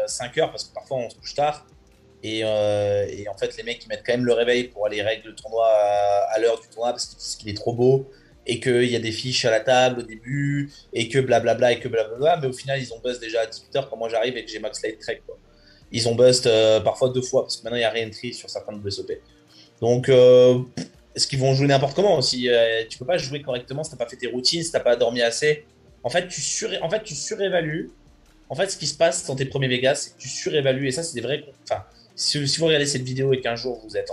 5 heures parce que parfois on se couche tard et en fait les mecs ils mettent quand même le réveil pour aller reg le tournoi à l'heure du tournoi parce qu'ils disent qu'il est trop beau et qu'il y a des fiches à la table au début et que blablabla et que blablabla, mais au final ils ont bust déjà à 18 heures quand moi j'arrive et que j'ai max late reg, quoi. Ils ont bust parfois 2 fois parce que maintenant il y a re-entry sur certains WSOP. Donc est-ce qu'ils vont jouer n'importe comment aussi? Tu peux pas jouer correctement si t'as pas fait tes routines, si t'as pas dormi assez. En fait, tu surévalues. En fait, ce qui se passe dans tes premiers Vegas, c'est que tu surévalues. Et ça, c'est des vrais. Enfin, si vous regardez cette vidéo et qu'un jour vous êtes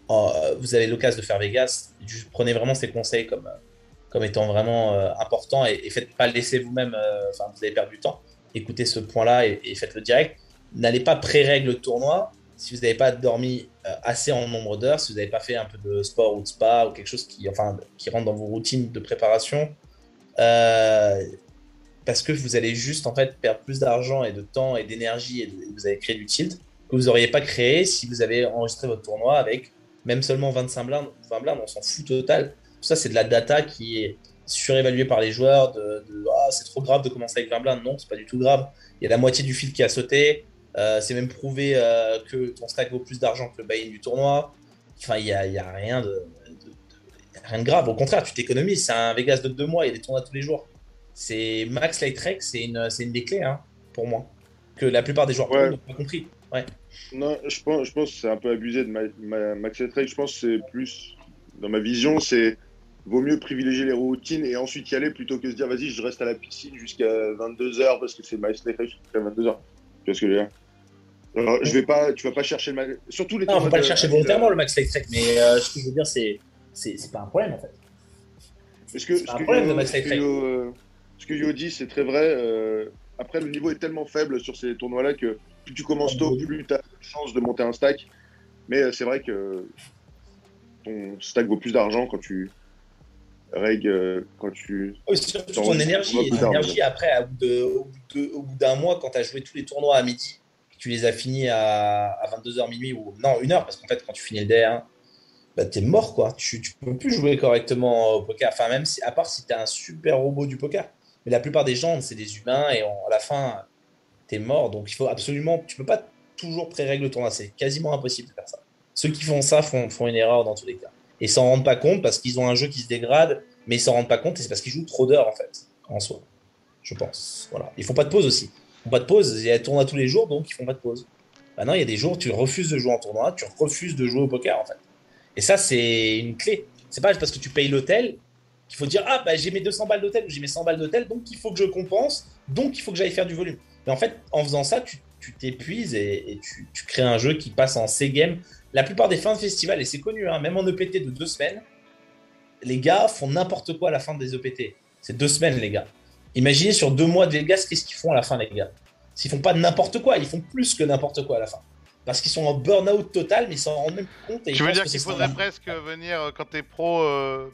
vous avez l'occasion de faire Vegas, prenez vraiment ces conseils comme étant vraiment importants et faites pas laisser vous-même. Enfin, vous avez perdu du temps. Écoutez ce point-là et faites-le direct. N'allez pas pré-règle le tournoi si vous n'avez pas dormi assez en nombre d'heures, si vous n'avez pas fait un peu de sport ou de spa ou quelque chose qui rentre dans vos routines de préparation, parce que vous allez juste en fait perdre plus d'argent et de temps et d'énergie et vous allez créer du tilt que vous n'auriez pas créé si vous avez enregistré votre tournoi avec même seulement 25 blindes ou 20 blindes, on s'en fout total. Tout ça, c'est de la data qui est surévaluée par les joueurs c'est trop grave de commencer avec 20 blindes. Non, c'est pas du tout grave. Il y a la moitié du field qui a sauté. C'est même prouvé que ton stack vaut plus d'argent que le buy-in du tournoi. Enfin, il y a rien rien de grave. Au contraire, tu t'économises. C'est un Vegas de 2 mois. Il y a des tournois tous les jours. C'est Max Light Rec, c'est une des clés pour moi. Que la plupart des joueurs n'ont pas compris. Ouais. Non, je pense que c'est un peu abusé de Max Light Rec. Je pense que c'est plus, dans ma vision, c'est vaut mieux privilégier les routines et ensuite y aller plutôt que se dire vas-y, je reste à la piscine jusqu'à 22h parce que c'est Max Light Rec jusqu'à 22h. Tu vois ce que je veux dire? Alors, tu vas pas chercher le max. Surtout les non, faut pas le chercher volontairement le max light rec, mais ce que je veux dire, c'est pas un problème en fait. C'est pas un problème de max light rec. Ce que Yo dit, c'est très vrai. Après, le niveau est tellement faible sur ces tournois-là que plus tu commences tôt, plus tu as de chance de monter un stack. Mais c'est vrai que ton stack vaut plus d'argent quand tu surtout ton énergie, après, au bout d'un mois, quand tu as joué tous les tournois à midi, tu les as finis à 22h minuit ou non 1h parce qu'en fait quand tu finis le DR bah, t'es mort quoi, tu peux plus jouer correctement au poker, enfin même si, à part si t'es un super robot du poker, mais la plupart des gens c'est des humains et à la fin t'es mort, donc il faut absolument, tu peux pas toujours pré-règle le tournoi, c'est quasiment impossible de faire ça Ceux qui font ça font une erreur dans tous les cas. Et s'en rendent pas compte parce qu'ils ont un jeu qui se dégrade, mais ils s'en rendent pas compte et c'est parce qu'ils jouent trop d'heures en fait, en soi. Je pense. Voilà. Ils font pas de pause aussi. Ils font pas de pause. Il y a tournoi tous les jours, donc ils font pas de pause. Maintenant, il y a des jours où tu refuses de jouer en tournoi, tu refuses de jouer au poker en fait. Et ça, c'est une clé. C'est pas parce que tu payes l'hôtel qu'il faut dire ah bah j'ai mes 200 balles d'hôtel ou j'ai mes 100 balles d'hôtel, donc il faut que je compense, donc il faut que j'aille faire du volume. Mais en fait, en faisant ça, tu t'épuises et tu crées un jeu qui passe en C-game. La plupart des fins de festival, et c'est connu, hein, même en EPT de 2 semaines, les gars font n'importe quoi à la fin des EPT. C'est 2 semaines, les gars. Imaginez sur 2 mois de Vegas, qu'est-ce qu'ils font à la fin, les gars? S'ils font pas n'importe quoi, ils font plus que n'importe quoi à la fin. Parce qu'ils sont en burn-out total, mais ils s'en rendent même plus compte. Et Tu veux dire qu'il faudrait presque venir quand t'es pro,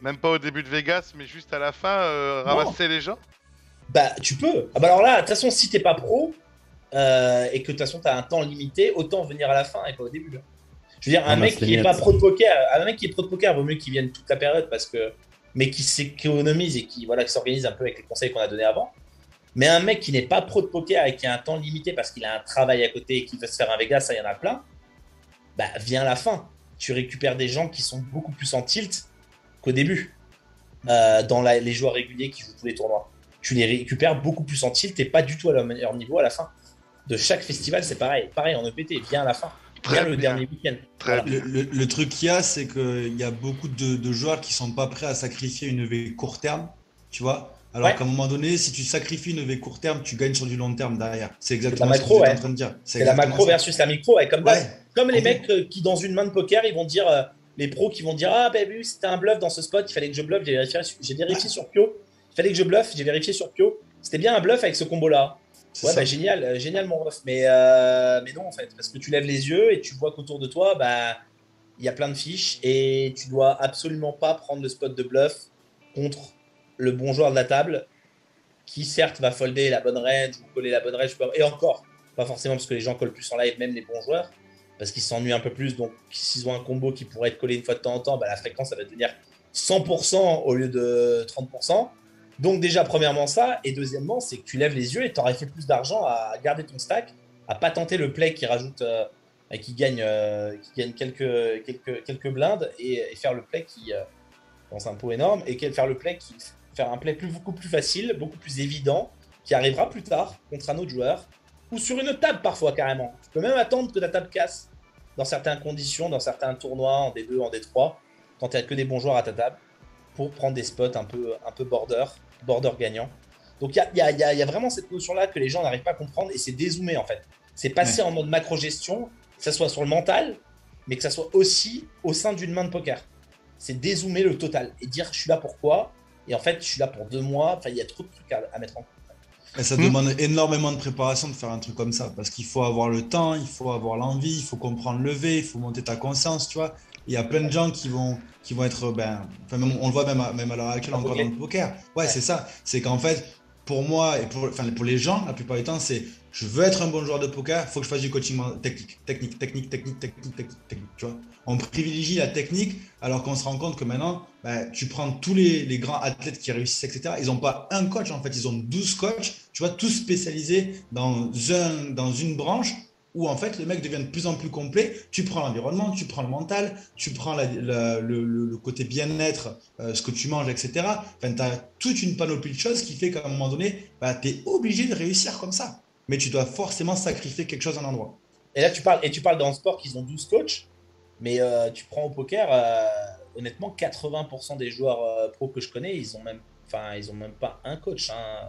même pas au début de Vegas, mais juste à la fin, ramasser les gens? Bah, tu peux. Ah bah alors là, de toute façon, si t'es pas pro, et que de toute façon t'as un temps limité, autant venir à la fin et pas au début. Je veux dire, un mec qui est pas pro de poker, un mec qui est pro de poker, vaut mieux qu'il vienne toute la période parce que, mais qui s'économise et qui s'organise un peu avec les conseils qu'on a donnés avant. Mais un mec qui n'est pas pro de poker et qui a un temps limité parce qu'il a un travail à côté et qui veut se faire un Vegas, ça y en a plein. Bah, viens à la fin. Tu récupères des gens qui sont beaucoup plus en tilt qu'au début. Dans les joueurs réguliers qui jouent tous les tournois. Tu les récupères beaucoup plus en tilt et pas du tout à leur meilleur niveau à la fin. De chaque festival, c'est pareil. Pareil en EPT, viens à la fin. Viens le dernier week-end. Voilà. Le truc qu'il y a, c'est qu'il y a beaucoup de joueurs qui sont pas prêts à sacrifier une EV court terme, tu vois. Alors qu'à un moment donné, si tu sacrifies une EV court terme, tu gagnes sur du long terme derrière. C'est exactement ce que tu es en train de dire. C'est la macro versus la micro. Comme les mecs qui, dans une main de poker, ils vont dire, les pros qui vont dire ah, bah oui, c'était un bluff dans ce spot, il fallait que je bluffe, j'ai vérifié sur Pio. Il fallait que je bluffe, j'ai vérifié sur Pio. C'était bien un bluff avec ce combo-là. Ouais, bah génial mon ref. Mais non, en fait, parce que tu lèves les yeux et tu vois qu'autour de toi, bah, il y a plein de fiches et tu dois absolument pas prendre le spot de bluff contre le bon joueur de la table qui, certes, va folder la bonne range ou coller la bonne range. Et encore, pas forcément parce que les gens collent plus en live, même les bons joueurs, parce qu'ils s'ennuient un peu plus. Donc, s'ils ont un combo qui pourrait être collé une fois de temps en temps, bah, la fréquence, ça va devenir 100% au lieu de 30%. Donc déjà, premièrement ça, et deuxièmement, c'est que tu lèves les yeux et tu aurais fait plus d'argent à garder ton stack, à pas tenter le play qui rajoute, qui gagne quelques blindes et faire le play qui dans un pot énorme et faire le play qui faire un play beaucoup plus facile, beaucoup plus évident, qui arrivera plus tard contre un autre joueur ou sur une table parfois carrément. Tu peux même attendre que ta table casse dans certaines conditions, dans certains tournois en D2, en D3, quand tu n'as que des bons joueurs à ta table, pour prendre des spots un peu border gagnant. Donc il y a vraiment cette notion-là que les gens n'arrivent pas à comprendre et c'est dézoomer en fait. C'est passer en mode macro-gestion, que ça soit sur le mental, mais que ça soit aussi au sein d'une main de poker. C'est dézoomer le total et dire je suis là pour quoi, et en fait je suis là pour 2 mois, enfin il y a trop de trucs à mettre en compte. Et ça demande énormément de préparation de faire un truc comme ça, parce qu'il faut avoir le temps, il faut avoir l'envie, il faut comprendre le V, il faut monter ta conscience, tu vois. Il y a plein de gens qui vont être, on le voit même à l'heure actuelle encore dans le poker. Ouais, c'est ça. C'est qu'en fait, pour moi et pour les gens, la plupart du temps, c'est je veux être un bon joueur de poker, il faut que je fasse du coaching technique, tu vois. On privilégie la technique alors qu'on se rend compte que maintenant, tu prends tous les grands athlètes qui réussissent, etc. Ils n'ont pas un coach, en fait, ils ont 12 coachs, tu vois, tous spécialisés dans une branche où en fait le mec devient de plus en plus complet. Tu prends l'environnement, tu prends le mental, tu prends le côté bien-être, ce que tu manges, etc. Enfin, tu as toute une panoplie de choses qui fait qu'à un moment donné, tu es obligé de réussir comme ça. Mais tu dois forcément sacrifier quelque chose à un endroit. Et là, tu parles dans le sport qu'ils ont 12 coachs, mais tu prends au poker, honnêtement, 80% des joueurs pro que je connais, ils ont même pas un coach. Hein.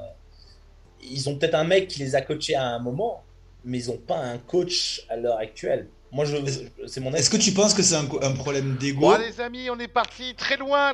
Ils ont peut-être un mec qui les a coachés à un moment, mais ils n'ont pas un coach à l'heure actuelle. Moi, c'est mon avis. Est-ce que tu penses que c'est un problème d'ego? Bon, les amis, on est parti très loin,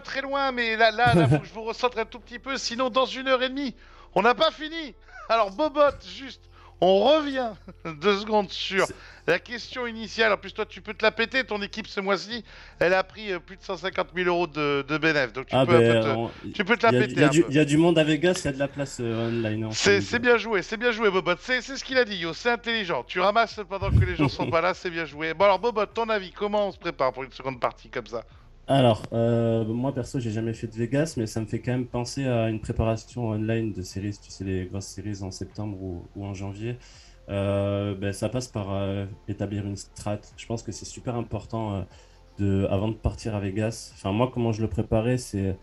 mais là, faut que je vous recentre un tout petit peu, sinon dans 1h30, on n'a pas fini. Alors, Bobot, juste, on revient 2 secondes sur la question initiale. En plus, toi, tu peux te la péter. Ton équipe, ce mois-ci, elle a pris plus de 150 000 euros de bénéfices. Donc, tu peux te la péter. Il y a du monde à Vegas, il y a de la place online. C'est bien joué, Bobot. C'est ce qu'il a dit, Yo. C'est intelligent. Tu ramasses pendant que les gens sont pas là, c'est bien joué. Bon, alors, Bobot, ton avis, comment on se prépare pour une seconde partie comme ça? Alors, moi perso, j'ai jamais fait de Vegas, mais ça me fait quand même penser à une préparation online de séries, tu sais, les grosses séries en septembre ou en janvier. Ça passe par établir une strat. Je pense que c'est super important avant de partir à Vegas. Enfin, moi, comment je le préparais, c'est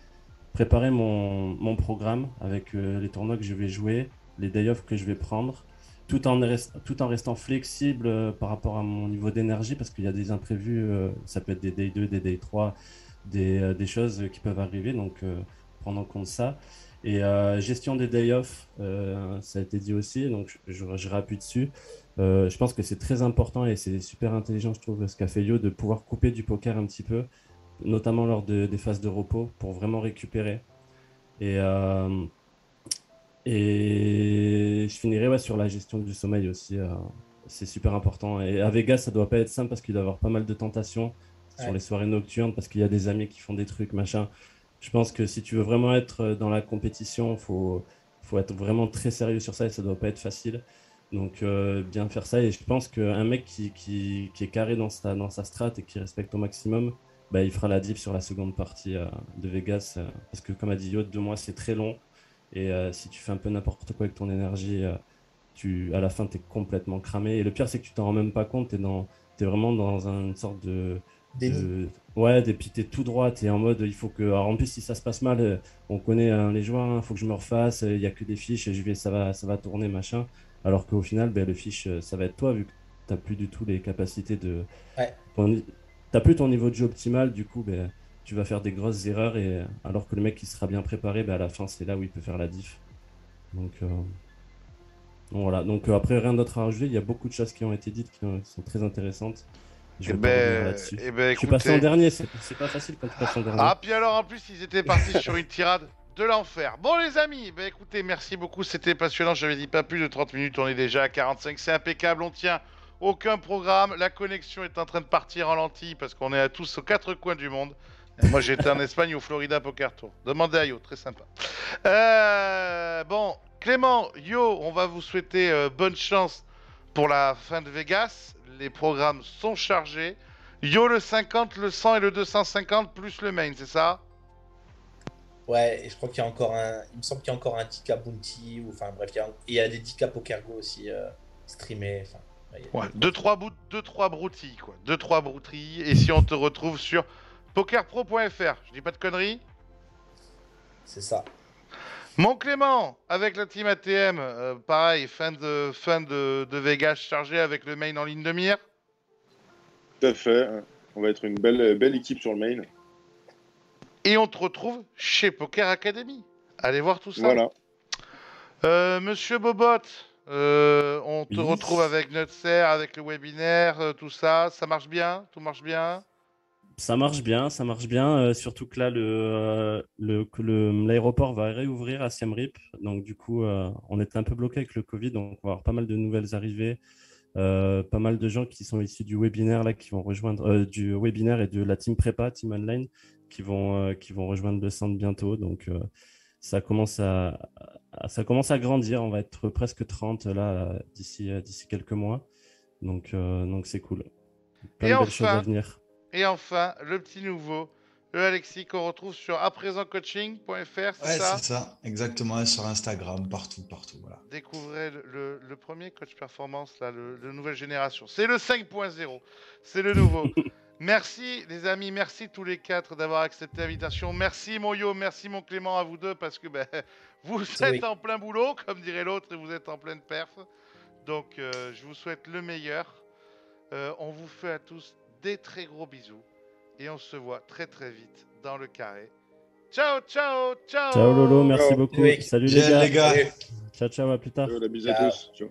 préparer mon programme avec les tournois que je vais jouer, les day-off que je vais prendre, tout en restant flexible par rapport à mon niveau d'énergie, parce qu'il y a des imprévus, ça peut être des day 2, des day 3, des choses qui peuvent arriver, donc prendre en compte ça. Et gestion des day-off, ça a été dit aussi, donc je rappuie dessus. Je pense que c'est très important et c'est super intelligent, je trouve, ce qu'a fait Yo, de pouvoir couper du poker un petit peu, notamment lors des phases de repos, pour vraiment récupérer. Et, euh, et je finirai sur la gestion du sommeil aussi. C'est super important. Et à Vegas, ça doit pas être simple parce qu'il doit y avoir pas mal de tentations sur Ouais. les soirées nocturnes, parce qu'il y a des amis qui font des trucs, machin. Je pense que si tu veux vraiment être dans la compétition, faut être vraiment très sérieux sur ça et ça doit pas être facile. Donc, bien faire ça. Et je pense qu'un mec qui est carré dans sa strat et qui respecte au maximum, bah, il fera la diff sur la seconde partie de Vegas. Parce que, comme a dit Yo, 2 mois, c'est très long. Et si tu fais un peu n'importe quoi avec ton énergie, à la fin, tu es complètement cramé. Et le pire, c'est que tu t'en rends même pas compte. T'es vraiment dans une sorte Déni. ouais, et puis t'es tout droit. T'es en mode, il faut que. Alors, en plus, si ça se passe mal, on connaît les joueurs, il faut que je me refasse. Il y a que des fiches, ça va tourner, machin. Alors qu'au final, ben, le fiche, ça va être toi, vu que t'as plus du tout les capacités de. Ouais. T'as plus ton niveau de jeu optimal, du coup, ben, tu vas faire des grosses erreurs. Et alors que le mec qui sera bien préparé, ben, à la fin, c'est là où il peut faire la diff. Donc voilà. Donc après, rien d'autre à rajouter. Il y a beaucoup de choses qui ont été dites qui sont très intéressantes. Je vais pas revenir là-dessus. Je suis passé en Écoutez. dernier. C'est pas facile quand tu passes en dernier. Ah, puis alors en plus, ils étaient partis sur une tirade de l'enfer. Bon, les amis, écoutez, merci beaucoup, c'était passionnant. J'avais dit pas plus de 30 minutes, on est déjà à 45, c'est impeccable, on tient aucun programme. La connexion est en train de partir en lentille parce qu'on est à tous aux quatre coins du monde. Et moi, j'étais en Espagne au Florida Poker Tour. Demandez à Yo, très sympa. Bon, Clément, Yo, on va vous souhaiter bonne chance pour la fin de Vegas. Les programmes sont chargés. Yo, le 50, le 100 et le 250 plus le main, c'est ça? Ouais, et je crois qu'il y a encore un. Il me semble qu'il y a encore un 10K Bounty, ou enfin bref, il y a des 10K PokerGo aussi streamés. Enfin, ouais, il y a Ouais, des gros 2-3 trucs. deux, trois broutilles, quoi. 2-3 broutilles. Et si on te retrouve sur pokerpro.fr, je dis pas de conneries. C'est ça. Mon Clément, avec la team ATM, pareil, fin de Vegas chargé avec le main en ligne de mire. Tout à fait. On va être une belle équipe sur le main. Et on te retrouve chez Poker Academy. Allez voir tout ça. Voilà. Monsieur Bobot, on te Oui. retrouve avec Nutser, avec le webinaire, tout ça. Ça marche bien? Tout marche bien? Ça marche bien, ça marche bien. Surtout que là, l'aéroport va réouvrir à Siem Reap. Donc, du coup, on était un peu bloqué avec le Covid. Donc, on va avoir pas mal de nouvelles arrivées. Pas mal de gens qui sont issus du webinaire, là, qui vont rejoindre du webinaire et de la team prépa, team online, qui vont rejoindre le centre bientôt. Donc, ça commence à grandir. On va être presque 30 là, d'ici quelques mois. Donc c'est cool. Plein Et de belles choses à enfin, venir. Et enfin, le petit nouveau, le Alexis qu'on retrouve sur apresentcoaching.fr, c'est Ouais, c'est ça? ça, exactement, sur Instagram, partout, partout, voilà. Découvrez le premier coach performance, là, le nouvelle génération. C'est le 5.0, c'est le nouveau. Merci les amis, merci tous les quatre d'avoir accepté l'invitation. Merci mon Yo, merci mon Clément à vous deux parce que vous êtes Oui. en plein boulot, comme dirait l'autre, et vous êtes en pleine perf. Donc je vous souhaite le meilleur. On vous fait à tous des très gros bisous. Et on se voit très très vite dans le carré. Ciao, ciao, ciao! Ciao Lolo, merci Ciao. beaucoup. Oui. Salut les GL gars. les gars. Salut. Ciao, ciao, à plus tard. La bise à Ciao. tous. Ciao.